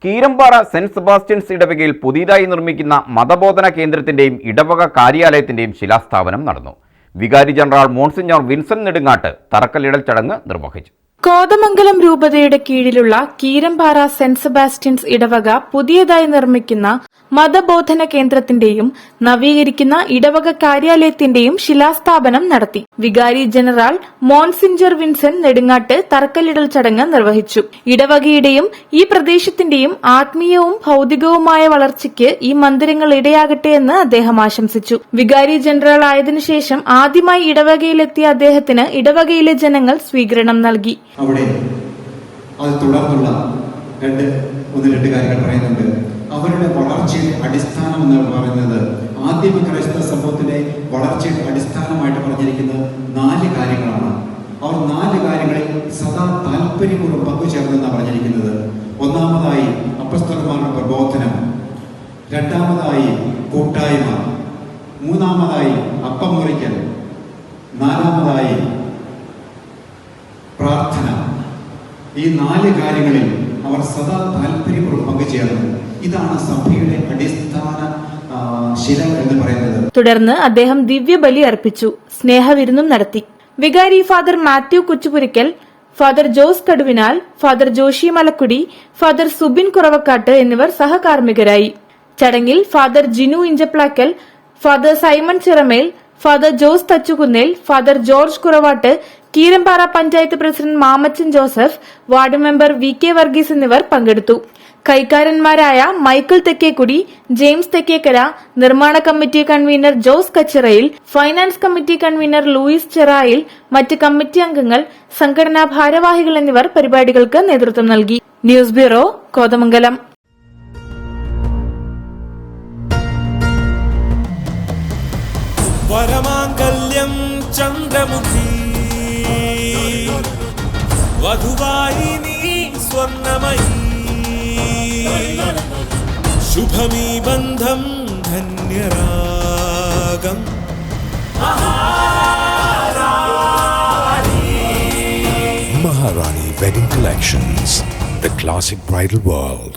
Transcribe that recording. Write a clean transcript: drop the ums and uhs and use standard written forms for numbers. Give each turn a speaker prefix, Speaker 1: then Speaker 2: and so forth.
Speaker 1: Keerampara saint Sebastian's ഇടവകയിൽ പുതിയതായി നിർമ്മിക്കുന്ന മതബോധന കേന്ദ്രത്തിന്റെയും ഇടവക കാര്യാലയത്തിന്റെയും ശിലാസ്ഥാപനം നടന്നു. വികാരി ജനറൽ മോൺസിഞ്ഞോർ വിൻസെന്റ് നെടുങ്ങാട്ട് തറക്കല്ലിടൽ ചടങ്ങ് നിർവഹിച്ചു.
Speaker 2: കോതമംഗലം രൂപതയുടെ കീഴിലുള്ള കീരമ്പാറ സെന്റ് സെബാസ്റ്റ്യൻസ് ഇടവക പുതിയതായി നിർമ്മിക്കുന്ന മതബോധന കേന്ദ്രത്തിന്റെയും നവീകരിക്കുന്ന ഇടവക കാര്യാലയത്തിന്റെയും ശിലാസ്ഥാപനം നടത്തി. വികാരി ജനറൽ മോൺസിഞ്ഞോർ വിൻസെന്റ് നെടുങ്ങാട്ട് തറക്കല്ലിടൽ ചടങ്ങ് നിർവഹിച്ചു. ഇടവകയുടെയും ഈ പ്രദേശത്തിന്റെയും ആത്മീയവും ഭൌതികവുമായ വളർച്ചയ്ക്ക് ഈ മന്ദിരങ്ങൾ ഇടയാകട്ടെ എന്ന് അദ്ദേഹം ആശംസിച്ചു. വികാരി ജനറൽ ആയതിനുശേഷം ആദ്യമായി ഇടവകയിലെത്തിയ അദ്ദേഹത്തിന് ഇടവകയിലെ ജനങ്ങൾ സ്വീകരണം നൽകി.
Speaker 3: അവിടെ അത് തുടർന്നുള്ള രണ്ട് കാര്യങ്ങൾ പറയുന്നുണ്ട്. അവരുടെ വളർച്ചയുടെ അടിസ്ഥാനം എന്ന് പറയുന്നത് ആദ്യമ ക്രൈസ്തവ സമൂഹത്തിലെ വളർച്ചയുടെ അടിസ്ഥാനമായിട്ട് പറഞ്ഞിരിക്കുന്നത് 4 കാര്യങ്ങളാണ്. അവർ 4 കാര്യങ്ങളിൽ സദാ താല്പര്യപൂർവ്വം പങ്കുചേർന്നെന്നാണ് പറഞ്ഞിരിക്കുന്നത്. ഒന്നാമതായി അപ്പസ്തലന്മാരുടെ പ്രബോധനം, രണ്ടാമതായി കൂട്ടായ്മ, മൂന്നാമതായി അപ്പം മുറിക്കൽ, നാലാമതായി പ്രാർത്ഥന. ഈ 4 കാര്യങ്ങളിൽ അവർ സദാ താല്പര്യപൂർവ്വം പങ്കുചേർന്നു. ഇതാണ് സഭയുടെ അടിസ്ഥാന ശില എന്ന് പറയുന്നത്.
Speaker 2: തുടർന്ന് അദ്ദേഹം ദിവ്യബലി അർപ്പിച്ചു, സ്നേഹവിരുന്നും നടത്തി. വികാരി Father Mathew Kuchupurickal, Father Jose Kaduvinal, Father Joshi Malakkudi, Father Subin Kuravakkattu എന്നിവർ സഹകാർമ്മികരായി. ചടങ്ങിൽ Father Jinu Inchaplackal, Father Simon Chiramel, Father Jose Thachukunnel, Father George Kuravattu, Keerampara panchayat president Mamachan Joseph, ward member VK Varghese എന്നിവർ പങ്കെടുത്തു. കൈക്കാരന്മാരായ മൈക്കിൾ തെക്കേക്കുടി, ജെയിംസ് തെക്കേക്കര, നിർമ്മാണ committee convener Jose Kachirayil, finance committee convener Louis Cherayil, മറ്റ് കമ്മിറ്റി അംഗങ്ങൾ, സംഘടനാ ഭാരവാഹികൾ എന്നിവർ പരിപാടികൾക്ക് നേതൃത്വം നൽകി. News bureau, Kothamangalam.
Speaker 4: വരമാംഗല്യം ചന്ദ്രമുഖി വധുവായി നീ സ്വർണമയി ശുഭമീ ബന്ധം ധന്യരാഗം
Speaker 5: Maharani Wedding Collections, the classic bridal world.